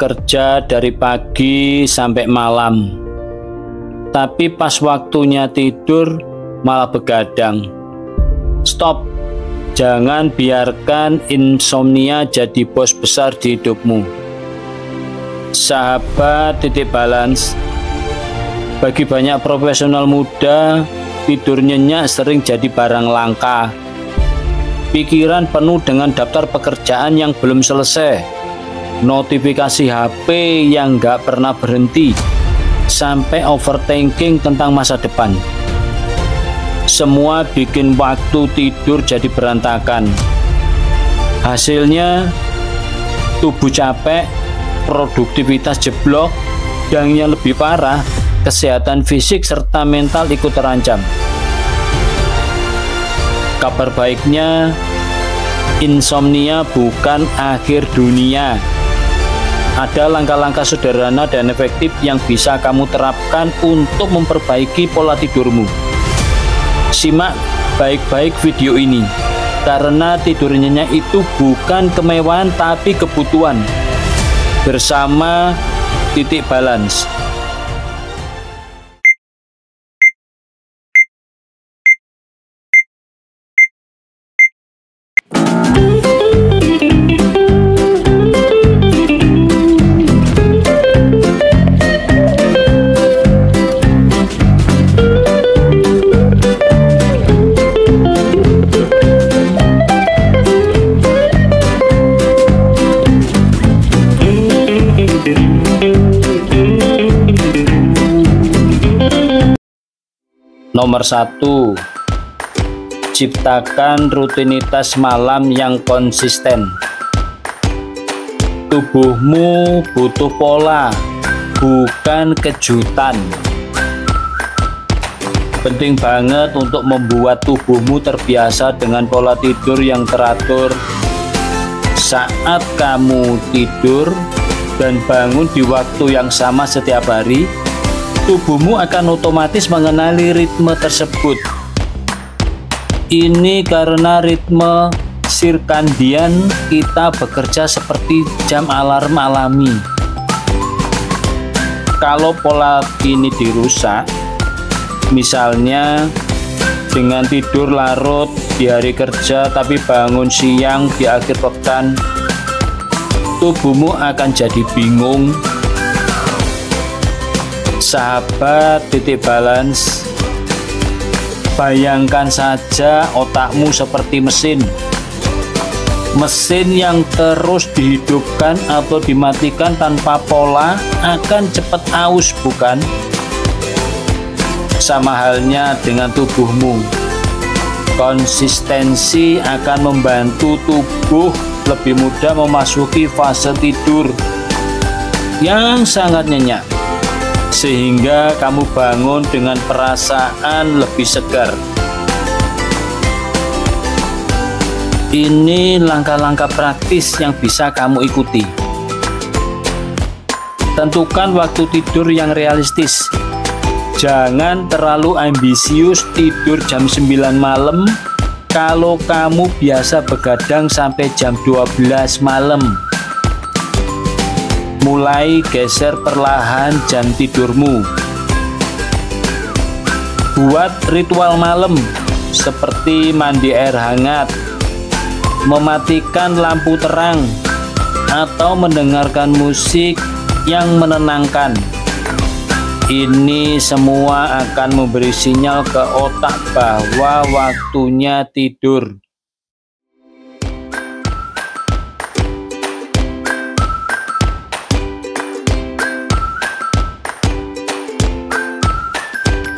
bekerja dari pagi sampai malam, tapi pas waktunya tidur malah begadang. Stop, jangan biarkan insomnia jadi bos besar di hidupmu. Sahabat titik balance, bagi banyak profesional muda, tidur nyenyak sering jadi barang langka. Pikiran penuh dengan daftar pekerjaan yang belum selesai, notifikasi HP yang gak pernah berhenti, sampai overthinking tentang masa depan. Semua bikin waktu tidur jadi berantakan. Hasilnya, tubuh capek, produktivitas jeblok, dan yang lebih parah, kesehatan fisik serta mental ikut terancam. Kabar baiknya, insomnia bukan akhir dunia. Ada langkah-langkah sederhana dan efektif yang bisa kamu terapkan untuk memperbaiki pola tidurmu. Simak baik-baik video ini, karena tidur nyenyak itu bukan kemewahan tapi kebutuhan. Bersama Titik Balance. Nomor 1, ciptakan rutinitas malam yang konsisten. Tubuhmu butuh pola, bukan kejutan. Penting banget untuk membuat tubuhmu terbiasa dengan pola tidur yang teratur. Saat kamu tidur dan bangun di waktu yang sama setiap hari, tubuhmu akan otomatis mengenali ritme tersebut. Ini karena ritme sirkadian kita bekerja seperti jam alarm alami. Kalau pola ini dirusak, misalnya dengan tidur larut di hari kerja tapi bangun siang di akhir pekan, tubuhmu akan jadi bingung. Sahabat titik balance, bayangkan saja otakmu seperti mesin. Mesin yang terus dihidupkan atau dimatikan tanpa pola akan cepat aus, bukan? Sama halnya dengan tubuhmu. Konsistensi akan membantu tubuh lebih mudah memasuki fase tidur yang sangat nyenyak, sehingga kamu bangun dengan perasaan lebih segar. Ini langkah-langkah praktis yang bisa kamu ikuti. Tentukan waktu tidur yang realistis. Jangan terlalu ambisius tidur jam 9 malam kalau kamu biasa begadang sampai jam 12 malam. Mulai geser perlahan jam tidurmu. Buat ritual malam seperti mandi air hangat, mematikan lampu terang, atau mendengarkan musik yang menenangkan. Ini semua akan memberi sinyal ke otak bahwa waktunya tidur.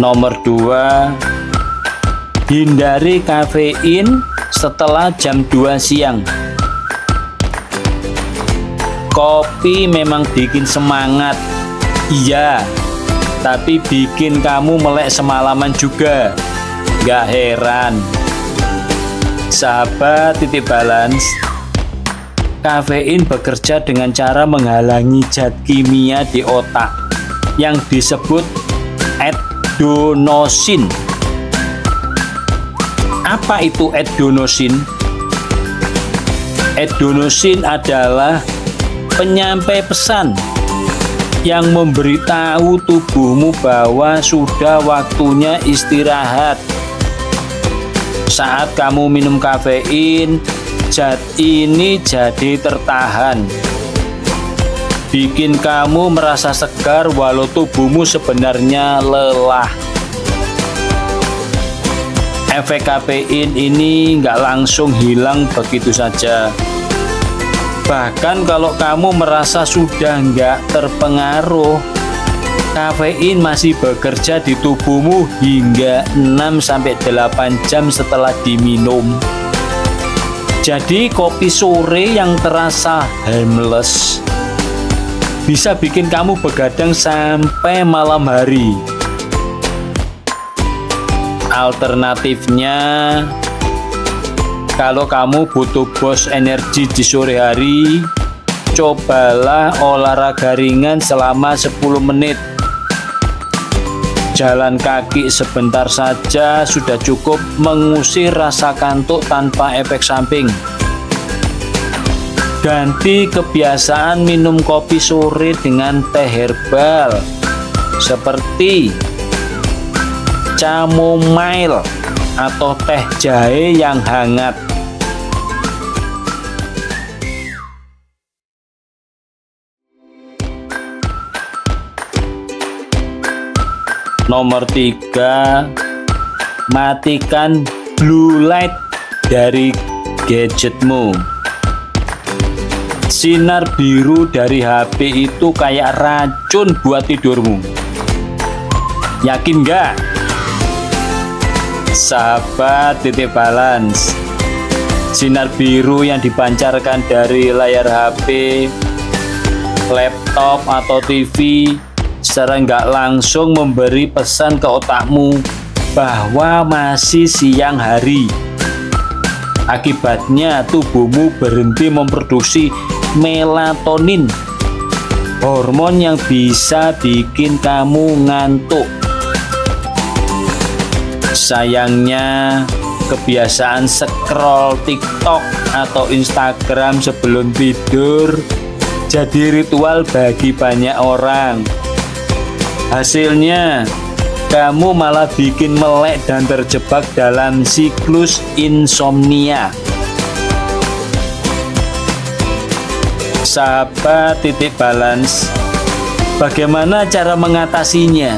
Nomor 2, hindari kafein setelah jam 2 siang. Kopi memang bikin semangat, iya, tapi bikin kamu melek semalaman juga. Gak heran. Sahabat titik balance, kafein bekerja dengan cara menghalangi zat kimia di otak yang disebut adenosin. Apa itu adenosin? Adenosin adalah penyampai pesan yang memberitahu tubuhmu bahwa sudah waktunya istirahat. Saat kamu minum kafein, zat ini jadi tertahan, bikin kamu merasa segar walau tubuhmu sebenarnya lelah. Efek kafein ini nggak langsung hilang begitu saja. Bahkan kalau kamu merasa sudah nggak terpengaruh, kafein masih bekerja di tubuhmu hingga 6-8 jam setelah diminum. Jadi kopi sore yang terasa harmless bisa bikin kamu begadang sampai malam hari. Alternatifnya, kalau kamu butuh boost energi di sore hari, cobalah olahraga ringan selama 10 menit. Jalan kaki sebentar saja sudah cukup mengusir rasa kantuk tanpa efek samping. Ganti kebiasaan minum kopi sore dengan teh herbal seperti chamomile atau teh jahe yang hangat. Nomor 3, matikan blue light dari gadgetmu. Sinar biru dari HP itu kayak racun buat tidurmu. Yakin nggak? Sahabat titik balance, sinar biru yang dipancarkan dari layar HP, laptop atau TV secara nggak langsung memberi pesan ke otakmu bahwa masih siang hari. Akibatnya tubuhmu berhenti memproduksi melatonin, hormon yang bisa bikin kamu ngantuk. Sayangnya, kebiasaan scroll TikTok atau Instagram sebelum tidur jadi ritual bagi banyak orang. Hasilnya, kamu malah bikin melek dan terjebak dalam siklus insomnia. Sahabat titik balance, bagaimana cara mengatasinya?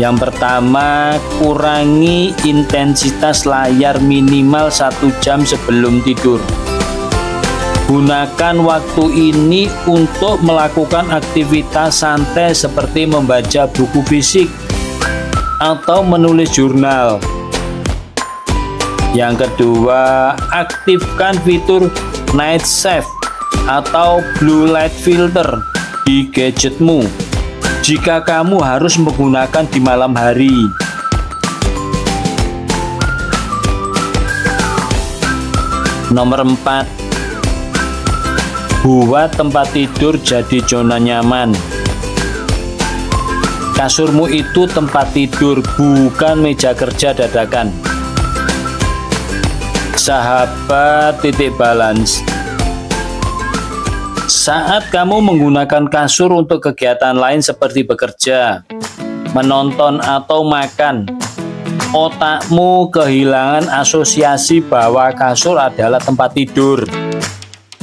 Yang pertama, kurangi intensitas layar minimal 1 jam sebelum tidur. Gunakan waktu ini untuk melakukan aktivitas santai seperti membaca buku fisik atau menulis jurnal. Yang kedua, aktifkan fitur night shift atau blue light filter di gadgetmu jika kamu harus menggunakan di malam hari. Nomor 4, buat tempat tidur jadi zona nyaman. Kasurmu itu tempat tidur, bukan meja kerja dadakan. Sahabat titik balance, saat kamu menggunakan kasur untuk kegiatan lain seperti bekerja, menonton atau makan, otakmu kehilangan asosiasi bahwa kasur adalah tempat tidur.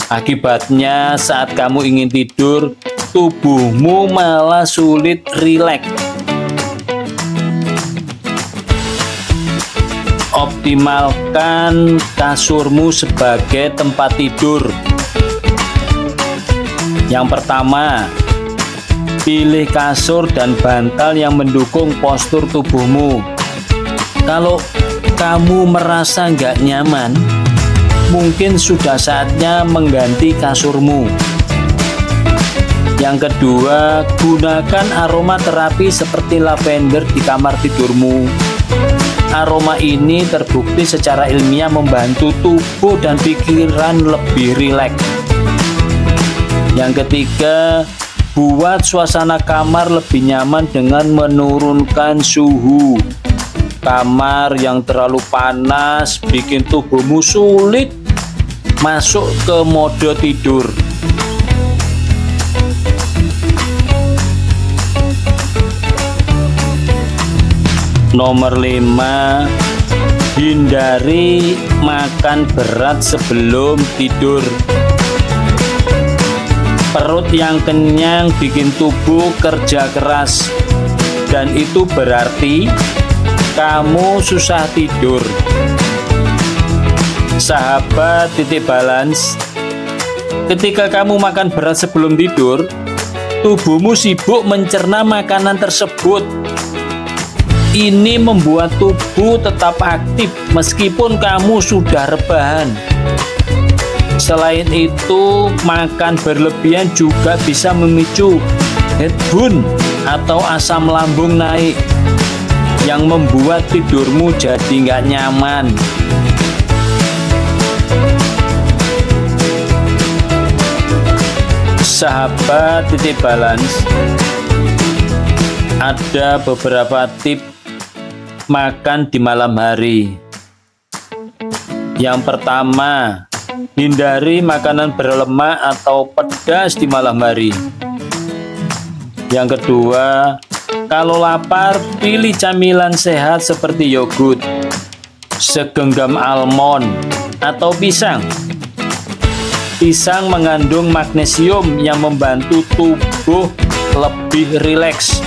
Akibatnya saat kamu ingin tidur, tubuhmu malah sulit rileks. Optimalkan kasurmu sebagai tempat tidur. Yang pertama, pilih kasur dan bantal yang mendukung postur tubuhmu. Kalau kamu merasa nggak nyaman, mungkin sudah saatnya mengganti kasurmu. Yang kedua, gunakan aromaterapi seperti lavender di kamar tidurmu. Aroma ini terbukti secara ilmiah membantu tubuh dan pikiran lebih rileks. Yang ketiga, buat suasana kamar lebih nyaman dengan menurunkan suhu. Kamar yang terlalu panas bikin tubuhmu sulit masuk ke mode tidur. Nomor 5, hindari makan berat sebelum tidur. Perut yang kenyang bikin tubuh kerja keras, dan itu berarti kamu susah tidur. Sahabat titik balance, ketika kamu makan berat sebelum tidur, tubuhmu sibuk mencerna makanan tersebut. Ini membuat tubuh tetap aktif meskipun kamu sudah rebahan. Selain itu, makan berlebihan juga bisa memicu heat burn atau asam lambung naik yang membuat tidurmu jadi nggak nyaman. Sahabat titik balance, ada beberapa tips makan di malam hari. Yang pertama, hindari makanan berlemak atau pedas di malam hari. Yang kedua, kalau lapar, pilih camilan sehat seperti yogurt, segenggam almond, atau pisang. Pisang mengandung magnesium yang membantu tubuh lebih rileks.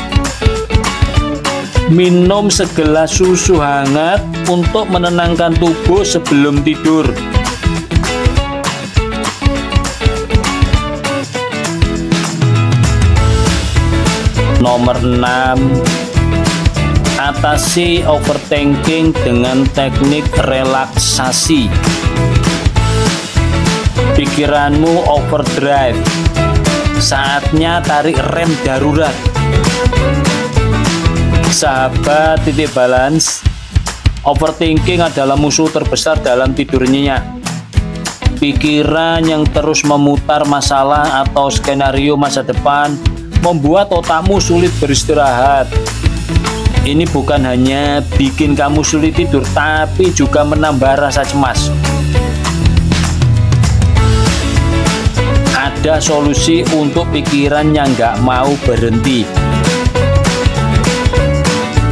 Minum segelas susu hangat untuk menenangkan tubuh sebelum tidur. Nomor 6, atasi overthinking dengan teknik relaksasi. Pikiranmu overdrive, saatnya tarik rem darurat. Sahabat titik balance, overthinking adalah musuh terbesar dalam tidur nyenyak. Pikiran yang terus memutar masalah atau skenario masa depan membuat otakmu sulit beristirahat. Ini bukan hanya bikin kamu sulit tidur, tapi juga menambah rasa cemas. Ada solusi untuk pikiran yang nggak mau berhenti.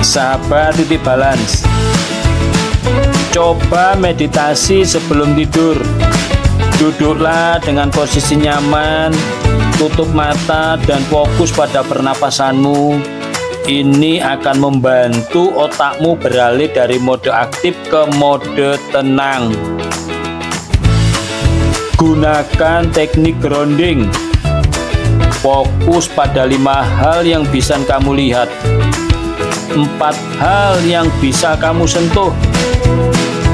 Sahabat titik balance, coba meditasi sebelum tidur. Duduklah dengan posisi nyaman, tutup mata dan fokus pada pernapasanmu. Ini akan membantu otakmu beralih dari mode aktif ke mode tenang. Gunakan teknik grounding. Fokus pada 5 hal yang bisa kamu lihat, 4 hal yang bisa kamu sentuh,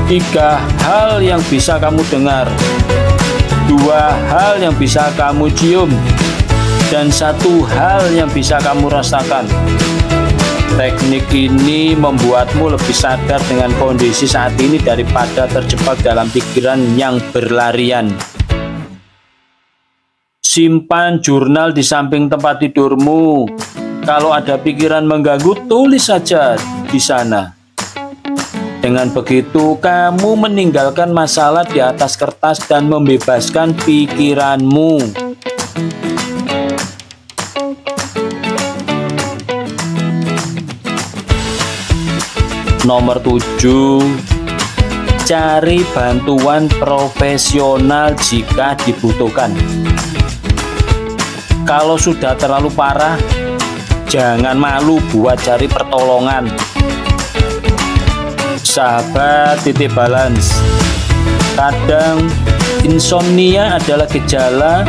3 hal yang bisa kamu dengar, 2 hal yang bisa kamu cium, dan 1 hal yang bisa kamu rasakan. Teknik ini membuatmu lebih sadar dengan kondisi saat ini daripada terjebak dalam pikiran yang berlarian. Simpan jurnal di samping tempat tidurmu. Kalau ada pikiran mengganggu, tulis saja di sana. Dengan begitu, kamu meninggalkan masalah di atas kertas dan membebaskan pikiranmu. Nomor 7, cari bantuan profesional jika dibutuhkan. Kalau sudah terlalu parah, jangan malu buat cari pertolongan. Sahabat titik balance, kadang insomnia adalah gejala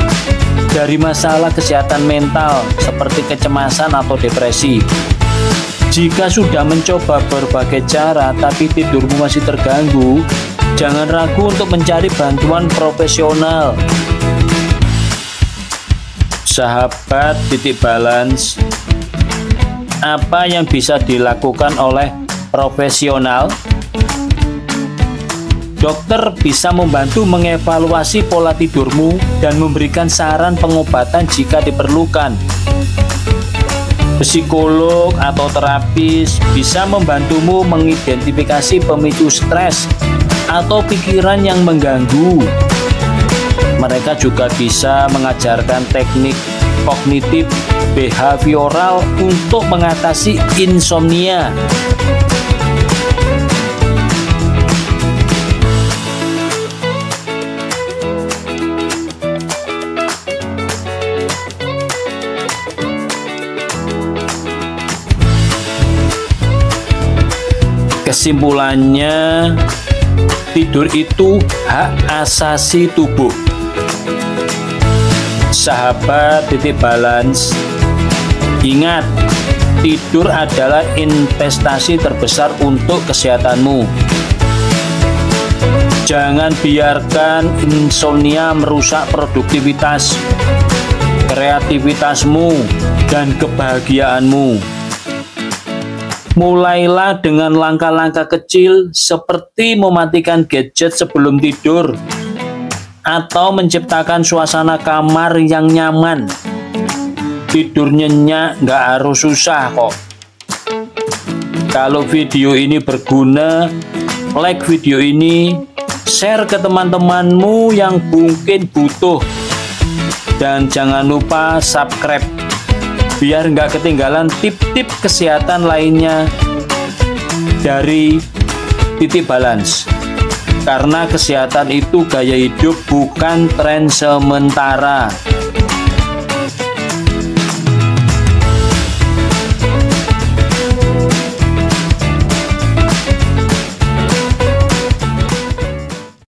dari masalah kesehatan mental seperti kecemasan atau depresi. Jika sudah mencoba berbagai cara tapi tidurmu masih terganggu, jangan ragu untuk mencari bantuan profesional. Sahabat titik balance, apa yang bisa dilakukan oleh profesional? Dokter bisa membantu mengevaluasi pola tidurmu dan memberikan saran pengobatan jika diperlukan. Psikolog atau terapis bisa membantumu mengidentifikasi pemicu stres atau pikiran yang mengganggu. mereka juga bisa mengajarkan teknik kognitif behavioral untuk mengatasi insomnia. Kesimpulannya, tidur itu hak asasi tubuh. Sahabat titik balance, ingat, tidur adalah investasi terbesar untuk kesehatanmu. Jangan biarkan insomnia merusak produktivitas, kreativitasmu, dan kebahagiaanmu. Mulailah dengan langkah-langkah kecil seperti mematikan gadget sebelum tidur atau menciptakan suasana kamar yang nyaman. Tidur nyenyak nggak harus susah kok. Kalau video ini berguna, like video ini, share ke teman-temanmu yang mungkin butuh, dan jangan lupa subscribe biar nggak ketinggalan tip-tip kesehatan lainnya dari titik balance. Karena kesehatan itu gaya hidup, bukan tren sementara.